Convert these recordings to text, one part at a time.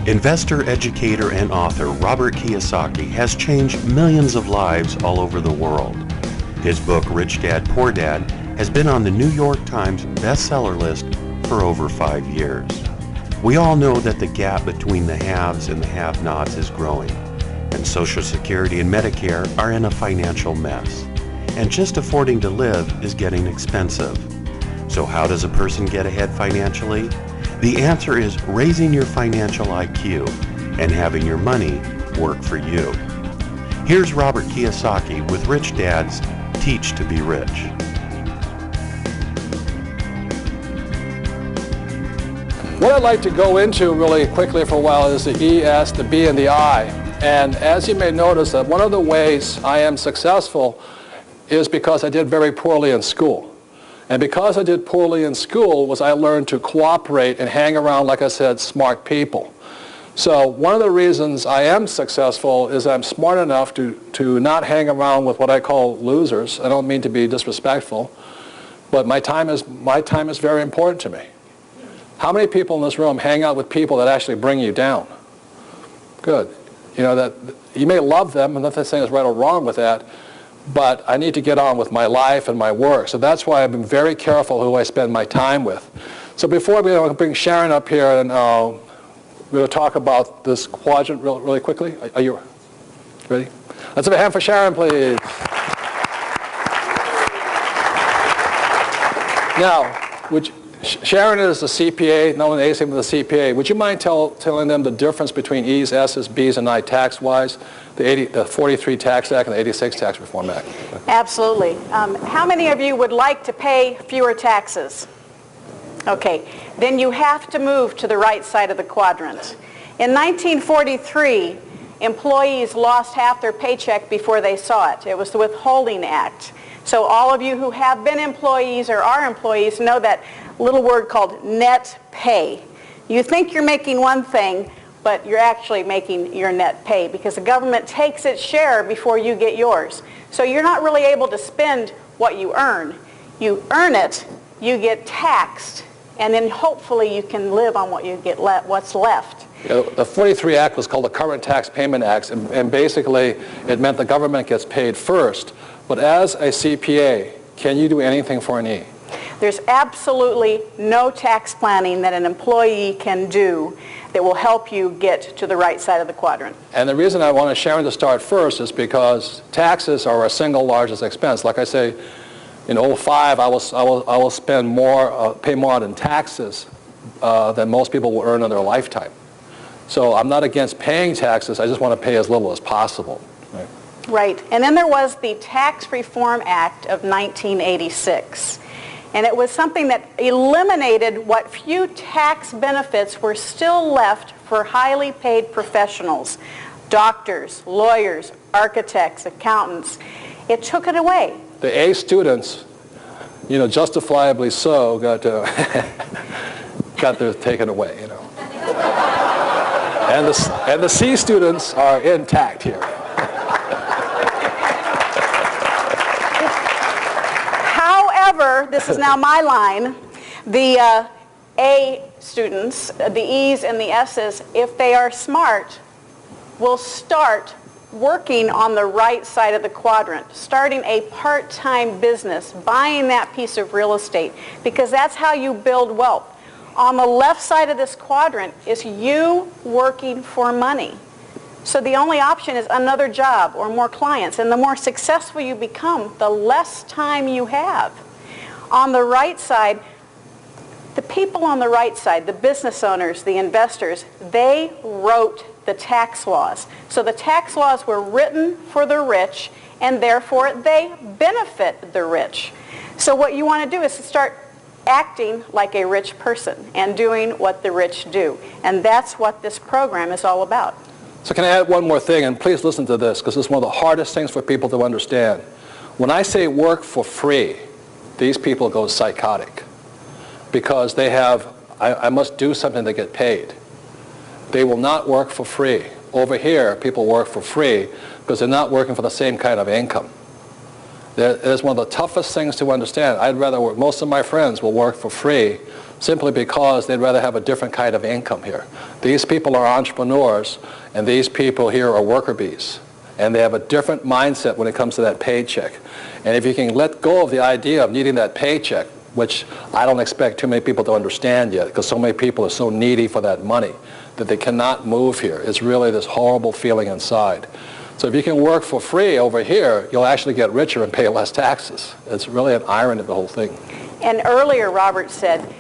Investor, educator, and author Robert Kiyosaki has changed millions of lives all over the world. His book, Rich Dad, Poor Dad, has been on the New York Times bestseller list for over 5 years. We all know that the gap between the haves and the have-nots is growing, and Social Security and Medicare are in a financial mess. And just affording to live is getting expensive. So how does a person get ahead financially? The answer is raising your financial IQ and having your money work for you. Here's Robert Kiyosaki with Rich Dad's Teach to Be Rich. What I'd like to go into really quickly for a while is the E, S, the B, and the I. And as you may notice, that one of the ways I am successful is because I did very poorly in school. And because I did poorly in school was I learned to cooperate and hang around, like I said, smart people. So one of the reasons I am successful is I'm smart enough to not hang around with what I call losers. I don't mean to be disrespectful, but my time is very important to me. How many people in this room hang out with people that actually bring you down? Good. You know, that you may love them, and nothing saying is right or wrong with that, but I need to get on with my life and my work. So that's why I've been very careful who I spend my time with. So before we bring Sharon up here, and we're going to talk about this quadrant really quickly. Are you ready? Let's have a hand for Sharon, please. Now, Sharon is a CPA, known as anything with a CPA. Would you mind telling them the difference between E's, S's, B's, and I tax-wise? The 43 Tax Act and the 86 Tax Reform Act. Absolutely. How many of you would like to pay fewer taxes? Okay, then you have to move to the right side of the quadrant. In 1943, employees lost half their paycheck before they saw it. It was the Withholding Act. So all of you who have been employees or are employees know that little word called net pay. You think you're making one thing, but you're actually making your net pay because the government takes its share before you get yours. So you're not really able to spend what you earn. You earn it, you get taxed, and then hopefully you can live on what you get what's left. Yeah, the 43 Act was called the Current Tax Payment Act, and basically it meant the government gets paid first. But as a CPA, can you do anything for an E? There's absolutely no tax planning that an employee can do that will help you get to the right side of the quadrant. And the reason I want Sharon to start first is because taxes are our single largest expense. Like I say, in 2005, I will spend more, pay more in taxes than most people will earn in their lifetime. So I'm not against paying taxes. I just want to pay as little as possible. Right? Right. And then there was the Tax Reform Act of 1986. And it was something that eliminated what few tax benefits were still left for highly paid professionals, doctors, lawyers, architects, accountants. It took it away. The A students, you know, justifiably so, got theirs taken away, you know. And the C students are intact here. However, this is now my line, the A students, the E's and the S's, if they are smart, will start working on the right side of the quadrant, starting a part-time business, buying that piece of real estate, because that's how you build wealth. On the left side of this quadrant is you working for money. So the only option is another job or more clients, and the more successful you become, the less time you have. On the right side, the people on the right side, the business owners, the investors, they wrote the tax laws. So the tax laws were written for the rich, and therefore they benefit the rich. So what you want to do is to start acting like a rich person and doing what the rich do. And that's what this program is all about. So can I add one more thing? And please listen to this, because it's one of the hardest things for people to understand. When I say work for free, these people go psychotic because they have, I must do something to get paid. They will not work for free. Over here, people work for free because they're not working for the same kind of income. It is one of the toughest things to understand. I'd rather work, most of my friends will work for free simply because they'd rather have a different kind of income here. These people are entrepreneurs, and these people here are worker bees. And they have a different mindset when it comes to that paycheck. And if you can let go of the idea of needing that paycheck, which I don't expect too many people to understand yet, because so many people are so needy for that money that they cannot move here. It's really this horrible feeling inside. So if you can work for free over here, you'll actually get richer and pay less taxes. It's really an irony of the whole thing. And earlier, Robert said,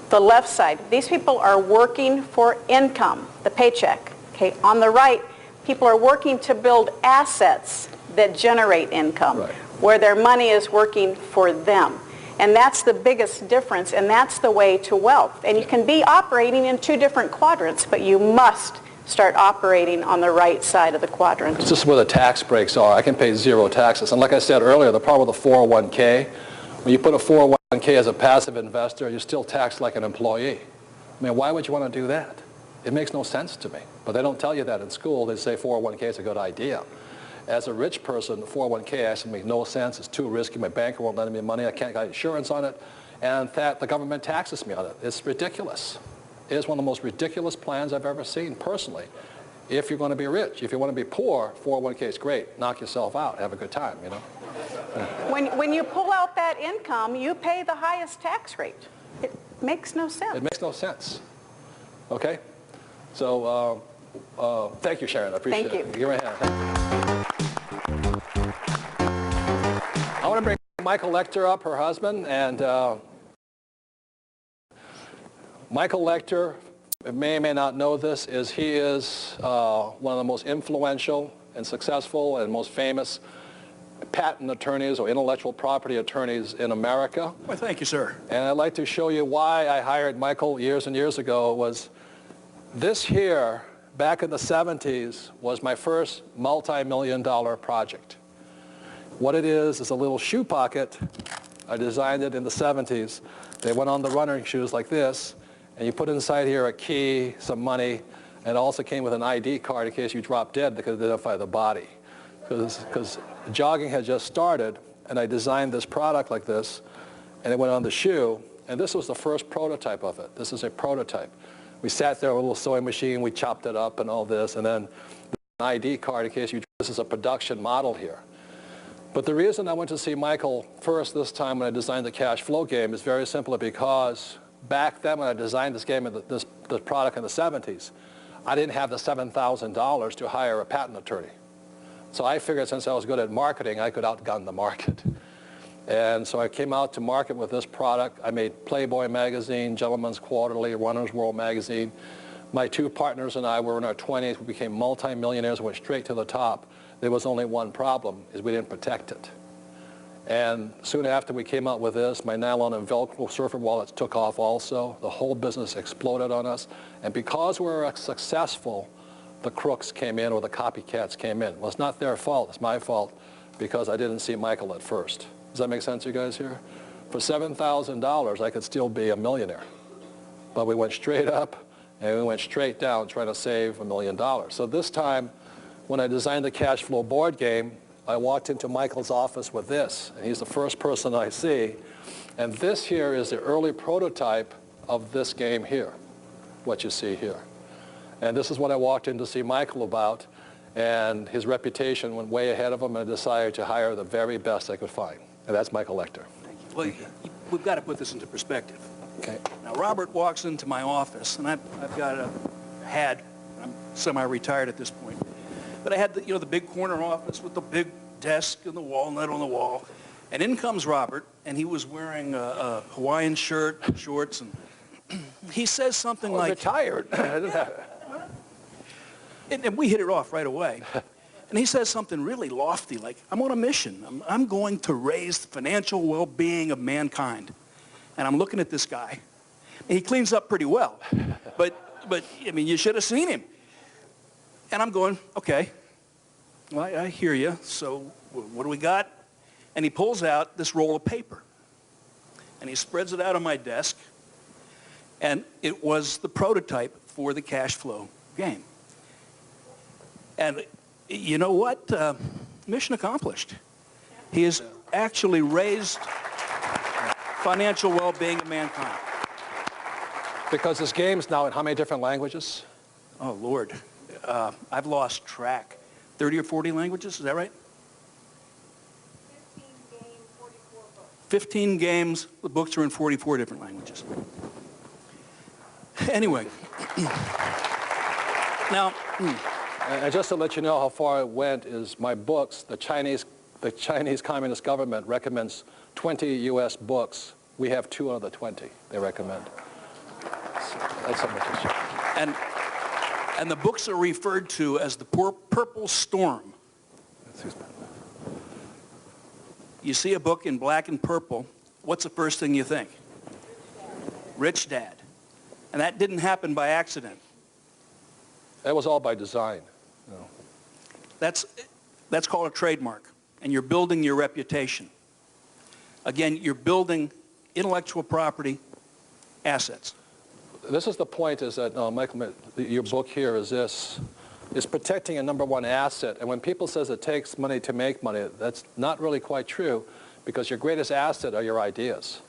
the left side, these people are working for income, the paycheck. Okay, on the right, people are working to build assets that generate income, right, where their money is working for them. And that's the biggest difference, and that's the way to wealth. And you can be operating in two different quadrants, but you must start operating on the right side of the quadrant. This is where the tax breaks are. I can pay zero taxes. And like I said earlier, the problem with the 401k, when you put a 401k as a passive investor, you're still taxed like an employee. I mean, why would you want to do that? It makes no sense to me. But they don't tell you that in school. They say 401k is a good idea. As a rich person, the 401k actually makes no sense. It's too risky. My banker won't lend me money. I can't get insurance on it. And that the government taxes me on it. It's ridiculous. It is one of the most ridiculous plans I've ever seen, personally. If you're going to be rich. If you want to be poor, 401k is great. Knock yourself out. Have a good time, you know. When you pull out that income, you pay the highest tax rate. It makes no sense. It makes no sense. Okay? So, thank you, Sharon. I appreciate it. Thank you. Give me a hand. I want to bring Michael Lecter up, her husband, and Michael Lecter, may or may not know this, he is one of the most influential and successful and most famous patent attorneys or intellectual property attorneys in America. Well, thank you, sir. And I'd like to show you why I hired Michael years and years ago. Was this here, back in the 70s, was my first multi-million-dollar project. What it is a little shoe pocket. I designed it in the 70s. They went on the running shoes like this, and you put inside here a key, some money, and it also came with an ID card in case you drop dead. They could identify the body. Because jogging had just started, and I designed this product like this, and it went on the shoe, and this was the first prototype of it. This is a prototype. We sat there with a little sewing machine, we chopped it up and all this, and then an ID card in case this is a production model here. But the reason I went to see Michael first this time when I designed the cash flow game is very simply because back then when I designed this game, this product in the 70s, I didn't have the $7,000 to hire a patent attorney. So I figured since I was good at marketing, I could outgun the market. And so I came out to market with this product. I made Playboy magazine, Gentleman's Quarterly, Runner's World magazine. My two partners and I were in our 20s. We became multi-millionaires, went straight to the top. There was only one problem, is we didn't protect it. And soon after we came out with this, my nylon and Velcro surfer wallets took off also. The whole business exploded on us. And because we were successful, the crooks came in or the copycats came in. Well, it's not their fault, it's my fault because I didn't see Michael at first. Does that make sense to you guys here? For $7,000, I could still be a millionaire. But we went straight up and we went straight down trying to save $1 million. So this time, when I designed the cash flow board game, I walked into Michael's office with this, and he's the first person I see. And this here is the early prototype of this game here, what you see here. And this is what I walked in to see Michael about, and his reputation went way ahead of him, and I decided to hire the very best I could find. And that's Michael Lecter. Thank you. Well, we've got to put this into perspective. Okay. Now, Robert walks into my office, and I'm semi-retired at this point, but I had the big corner office with the big desk and the walnut on the wall. And in comes Robert, and he was wearing a Hawaiian shirt, shorts, and he says something like... retired. I didn't have it. And we hit it off right away. And he says something really lofty, like, I'm on a mission. I'm going to raise the financial well-being of mankind. And I'm looking at this guy, and he cleans up pretty well. But I mean, you should have seen him. And I'm going, okay, well, I hear you. So what do we got? And he pulls out this roll of paper. And he spreads it out on my desk. And it was the prototype for the cash flow game. And you know what? Mission accomplished. He has actually raised financial well-being of mankind. Because this game's now in how many different languages? Oh, Lord. I've lost track. 30 or 40 languages, is that right? 15 games, 44 books. 15 games, the books are in 44 different languages. Anyway. Now, And just to let you know how far it went is my books, the Chinese Communist government recommends 20 U.S. books. We have 2 out of the 20 they recommend. So that's how much it's changed. And the books are referred to as the Purple Storm. You see a book in black and purple, what's the first thing you think? Rich Dad. And that didn't happen by accident. That was all by design. You know. That's called a trademark, and you're building your reputation. Again, you're building intellectual property assets. This is the point, is that, Michael, your book here is this, is protecting a number one asset. And when people says it takes money to make money, that's not really quite true, because your greatest asset are your ideas.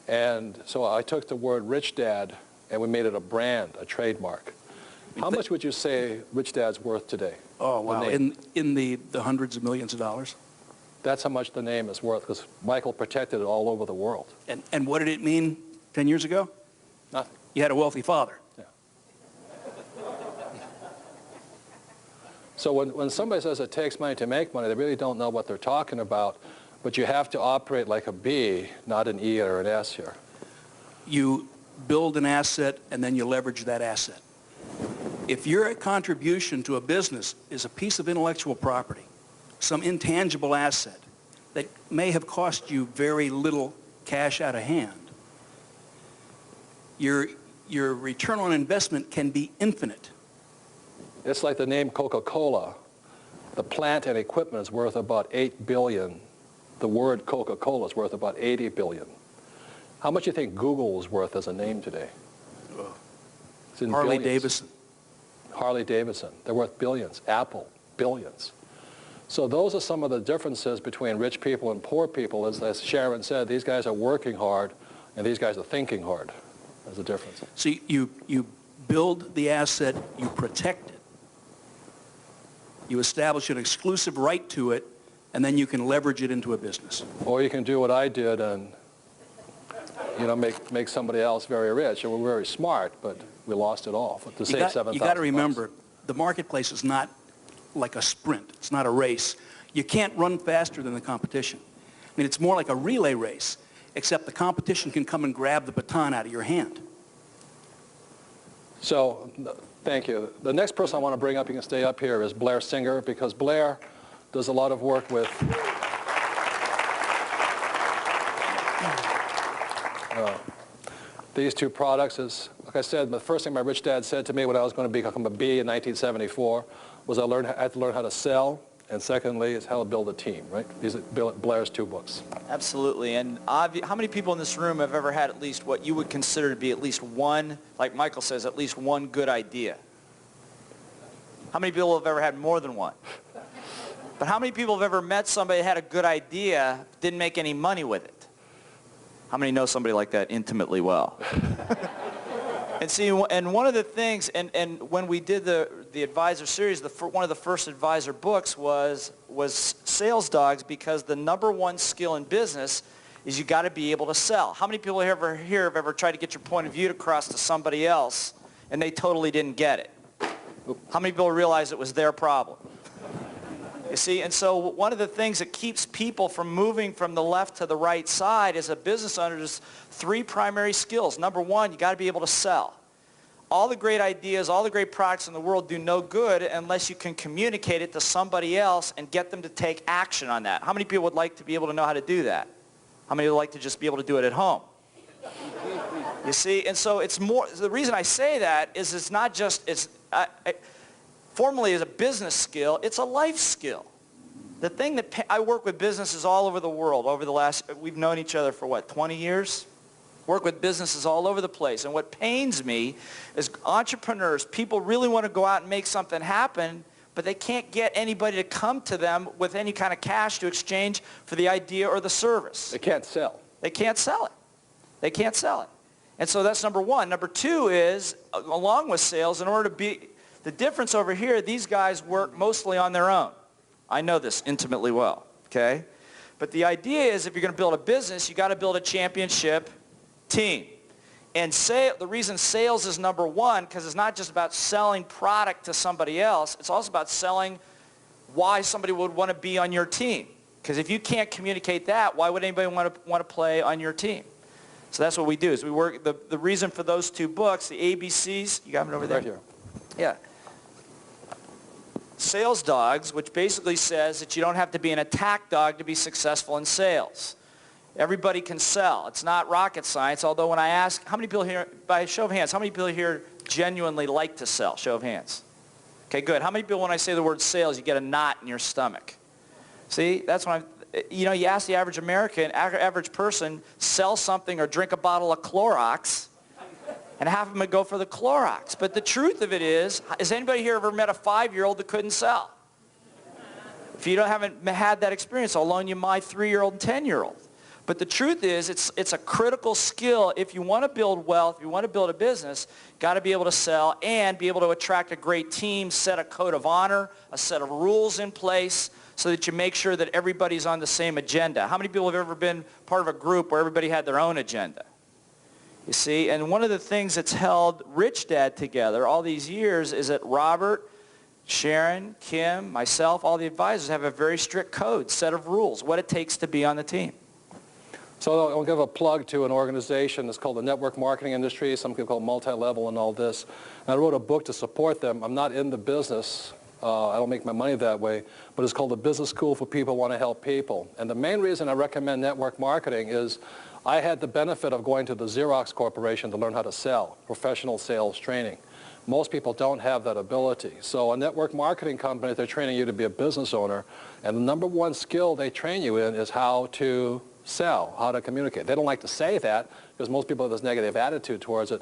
And so I took the word Rich Dad and we made it a brand, a trademark. How much would you say Rich Dad's worth today? Oh, wow. In the hundreds of millions of dollars. That's how much the name is worth, because Michael protected it all over the world. And what did it mean 10 years ago? Nothing. You had a wealthy father. Yeah. So when somebody says it takes money to make money, they really don't know what they're talking about. But you have to operate like a B, not an E or an S here. You build an asset and then you leverage that asset. If your contribution to a business is a piece of intellectual property, some intangible asset that may have cost you very little cash out of hand, your return on investment can be infinite. It's like the name Coca-Cola. The plant and equipment is worth about $8 billion. The word Coca-Cola is worth about $80 billion. How much do you think Google is worth as a name today? It's in Harley billions. Davidson. Harley Davidson. They're worth billions. Apple, billions. So those are some of the differences between rich people and poor people. As Sharon said, these guys are working hard and these guys are thinking hard. There's a difference. So you build the asset, you protect it, you establish an exclusive right to it, and then you can leverage it into a business. Or you can do what I did and make somebody else very rich. And we're very smart, but we lost it all to save $7,000. You got to remember, the marketplace is not like a sprint. It's not a race. You can't run faster than the competition. I mean, it's more like a relay race, except the competition can come and grab the baton out of your hand. So, thank you. The next person I want to bring up, you can stay up here, is Blair Singer, because Blair does a lot of work with these two products. Like I said, the first thing my rich dad said to me when I was going to become a B in 1974 was I had to learn how to sell, and secondly is how to build a team, right? These are Blair's 2 books. Absolutely. And how many people in this room have ever had at least what you would consider to be at least one, like Michael says, at least one good idea? How many people have ever had more than one? But how many people have ever met somebody that had a good idea, didn't make any money with it? How many know somebody like that intimately well? And see, and one of the things, and when we did the advisor series, one of the first advisor books was Sales Dogs, because the #1 skill in business is you got to be able to sell. How many people here have ever tried to get your point of view across to somebody else and they totally didn't get it? How many people realize it was their problem? You see, and so one of the things that keeps people from moving from the left to the right side as a business owner is 3 primary skills. #1, you got to be able to sell. All the great ideas, all the great products in the world do no good unless you can communicate it to somebody else and get them to take action on that. How many people would like to be able to know how to do that? How many would like to just be able to do it at home? You see, and so it's more, the reason I say that is it's not just, formally as a business skill, it's a life skill. The thing that I work with businesses all over the world over the last, we've known each other for what, 20 years? Work with businesses all over the place. And what pains me is entrepreneurs, people really want to go out and make something happen, but they can't get anybody to come to them with any kind of cash to exchange for the idea or the service. They can't sell. They can't sell it. They can't sell it. And so that's number one. Number two is, along with sales, in order to be, the difference over here, these guys work mostly on their own. I know this intimately well, okay? But the idea is if you're going to build a business, you got to build a championship team. And the reason sales is number one, because it's not just about selling product to somebody else, it's also about selling why somebody would want to be on your team. Because if you can't communicate that, why would anybody want to play on your team? So that's what we do, is we work, the reason for those two books, the ABCs, you got them over there? Right here. Yeah. Sales Dogs, which basically says that you don't have to be an attack dog to be successful in sales. Everybody can sell. It's not rocket science, although when I ask, how many people here, by show of hands, how many people here genuinely like to sell? Show of hands. Okay, good. How many people, when I say the word sales, you get a knot in your stomach? See, that's when you ask the average American, average person, sell something or drink a bottle of Clorox, and half of them would go for the Clorox. But the truth of it is, has anybody here ever met a 5-year-old that couldn't sell? If you haven't had that experience, I'll loan you my 3-year-old and 10-year-old. But the truth is, it's a critical skill. If you want to build wealth, if you want to build a business, got to be able to sell and be able to attract a great team, set a code of honor, a set of rules in place so that you make sure that everybody's on the same agenda. How many people have ever been part of a group where everybody had their own agenda? You see, and one of the things that's held Rich Dad together all these years is that Robert, Sharon, Kim, myself, all the advisors have a very strict code, set of rules, what it takes to be on the team. So I'll give a plug to an organization that's called the Network Marketing Industry. Some people call it multi-level and all this. And I wrote a book to support them. I'm not in the business. I don't make my money that way. But it's called The Business School for People Who Want to Help People. And the main reason I recommend network marketing is I had the benefit of going to the Xerox Corporation to learn how to sell, professional sales training. Most people don't have that ability. So a network marketing company, they're training you to be a business owner. And the number one skill they train you in is how to sell, how to communicate. They don't like to say that because most people have this negative attitude towards it,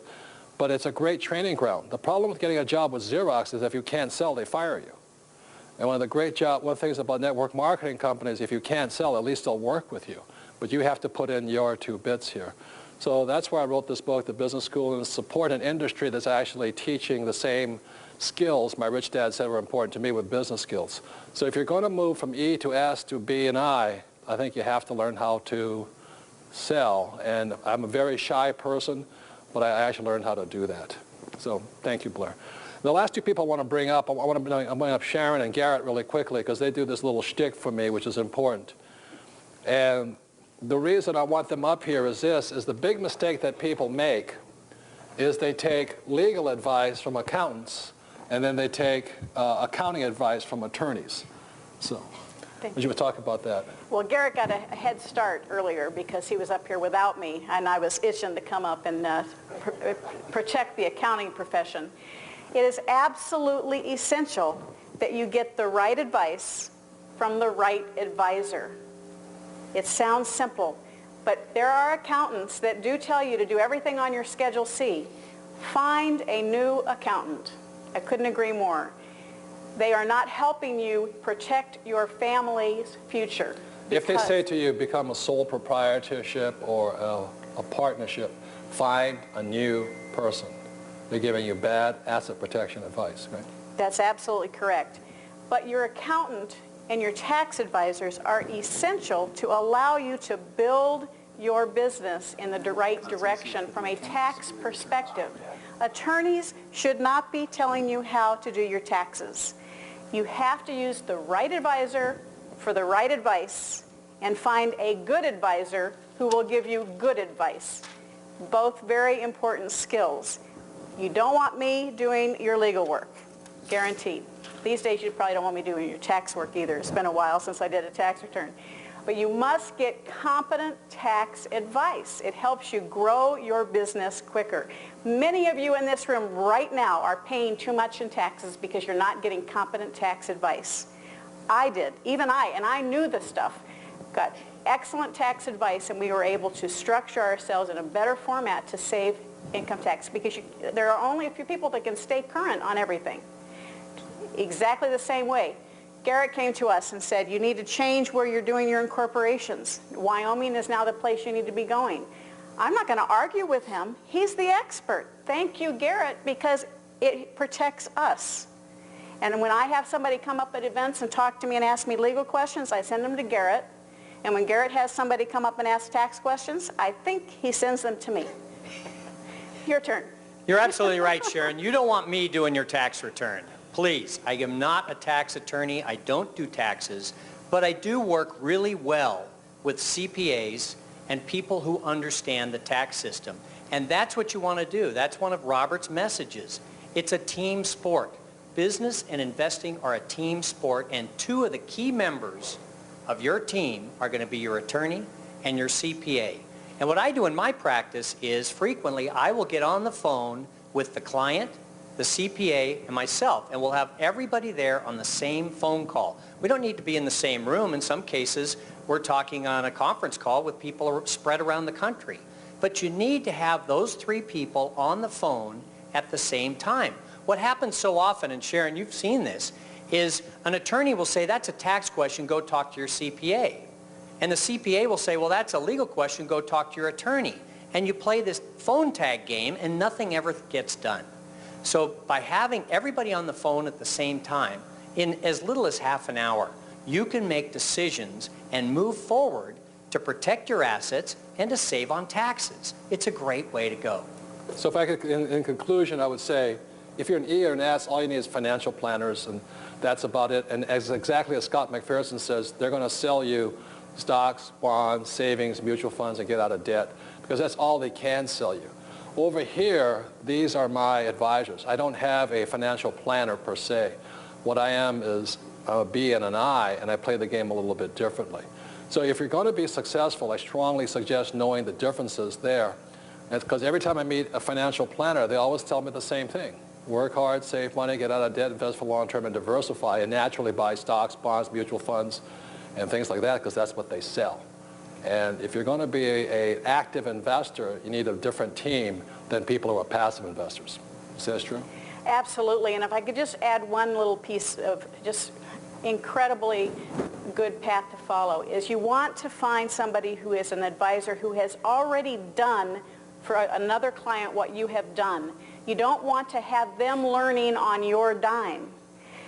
but it's a great training ground. The problem with getting a job with Xerox is if you can't sell, they fire you. And one of the things about network marketing companies, if you can't sell, at least they'll work with you. But you have to put in your 2 bits here. So that's why I wrote this book, The Business School, and support an industry that's actually teaching the same skills my rich dad said were important to me with business skills. So if you're going to move from E to S to B and I think you have to learn how to sell. And I'm a very shy person, but I actually learned how to do that. So thank you, Blair. The last 2 people I want to bring up, I'm bring up Sharon and Garrett really quickly because they do this little shtick for me, which is important. And the reason I want them up here is this, is the big mistake that people make is they take legal advice from accountants and then they take accounting advice from attorneys. So. Would you talk about that? Well, Garrett got a head start earlier because he was up here without me, and I was itching to come up and protect the accounting profession. It is absolutely essential that you get the right advice from the right advisor. It sounds simple, but there are accountants that do tell you to do everything on your Schedule C. Find a new accountant. I couldn't agree more. They are not helping you protect your family's future. If they say to you, become a sole proprietorship or a partnership, find a new person. They're giving you bad asset protection advice, right? That's absolutely correct. But your accountant and your tax advisors are essential to allow you to build your business in the right direction from a tax perspective. Attorneys should not be telling you how to do your taxes. You have to use the right advisor for the right advice and find a good advisor who will give you good advice. Both very important skills. You don't want me doing your legal work, guaranteed. These days you probably don't want me doing your tax work either. It's been a while since I did a tax return. But you must get competent tax advice. It helps you grow your business quicker. Many of you in this room right now are paying too much in taxes because you're not getting competent tax advice. I did, even and I knew this stuff. Got excellent tax advice, and we were able to structure ourselves in a better format to save income tax because there are only a few people that can stay current on everything. Exactly the same way. Garrett came to us and said, you need to change where you're doing your incorporations. Wyoming is now the place you need to be going. I'm not going to argue with him. He's the expert. Thank you, Garrett, because it protects us. And when I have somebody come up at events and talk to me and ask me legal questions, I send them to Garrett. And when Garrett has somebody come up and ask tax questions, I think he sends them to me. Your turn. You're absolutely right, Sharon. You don't want me doing your tax return. Please, I am not a tax attorney. I don't do taxes, but I do work really well with CPAs and people who understand the tax system. And that's what you want to do. That's one of Robert's messages. It's a team sport. Business and investing are a team sport, and two of the key members of your team are going to be your attorney and your CPA. And what I do in my practice is frequently I will get on the phone with the client, the CPA, and myself, and we'll have everybody there on the same phone call. We don't need to be in the same room. In some cases, we're talking on a conference call with people spread around the country. But you need to have those three people on the phone at the same time. What happens so often, and Sharon, you've seen this, is an attorney will say, that's a tax question, go talk to your CPA. And the CPA will say, well, that's a legal question, go talk to your attorney. And you play this phone tag game and nothing ever gets done. So by having everybody on the phone at the same time, in as little as half an hour, you can make decisions and move forward to protect your assets and to save on taxes. It's a great way to go. So if I could, in conclusion, I would say, if you're an E or an S, all you need is financial planners, and that's about it. And exactly as Scott McPherson says, they're going to sell you stocks, bonds, savings, mutual funds, and get out of debt, because that's all they can sell you. Over here, these are my advisors. I don't have a financial planner per se. What I am is a B and an I, and I play the game a little bit differently. So if you're going to be successful, I strongly suggest knowing the differences there. Because every time I meet a financial planner, they always tell me the same thing. Work hard, save money, get out of debt, invest for long term, and diversify, and naturally buy stocks, bonds, mutual funds, and things like that, because that's what they sell. And if you're going to be an active investor, you need a different team than people who are passive investors. Is that true? Absolutely. And if I could just add one little piece of just incredibly good path to follow, is you want to find somebody who is an advisor who has already done for another client what you have done. You don't want to have them learning on your dime.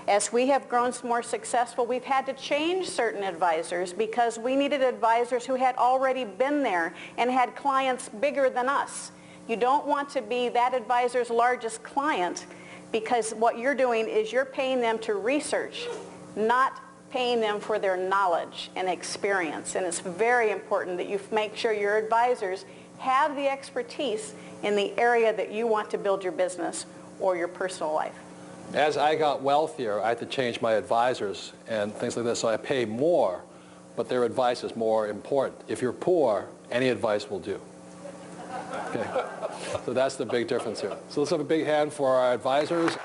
As we have grown more successful, we've had to change certain advisors because we needed advisors who had already been there and had clients bigger than us. You don't want to be that advisor's largest client, because what you're doing is you're paying them to research, not paying them for their knowledge and experience. And it's very important that you make sure your advisors have the expertise in the area that you want to build your business or your personal life. As I got wealthier, I had to change my advisors and things like this, so I pay more, but their advice is more important. If you're poor, any advice will do. Okay. So that's the big difference here. So let's have a big hand for our advisors.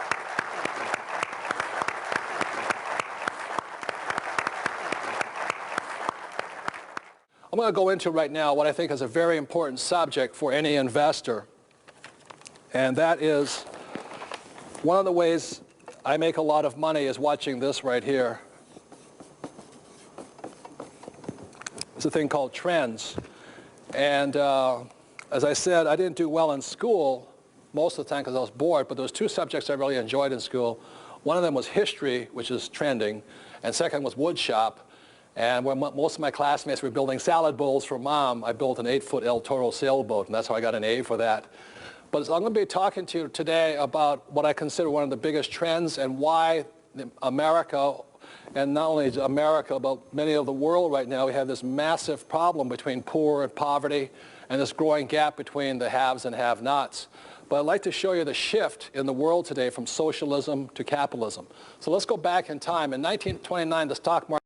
I'm going to go into right now what I think is a very important subject for any investor, and that is one of the ways I make a lot of money is watching this right here. It's a thing called trends. And as I said, I didn't do well in school most of the time because I was bored, but there was two subjects I really enjoyed in school. One of them was history, which is trending, and second was wood shop. And when most of my classmates were building salad bowls for Mom, I built an 8-foot El Toro sailboat, and that's how I got an A for that. But I'm going to be talking to you today about what I consider one of the biggest trends and why America, and not only America, but many of the world right now, we have this massive problem between poor and poverty and this growing gap between the haves and have-nots. But I'd like to show you the shift in the world today from socialism to capitalism. So let's go back in time. In 1929, the stock market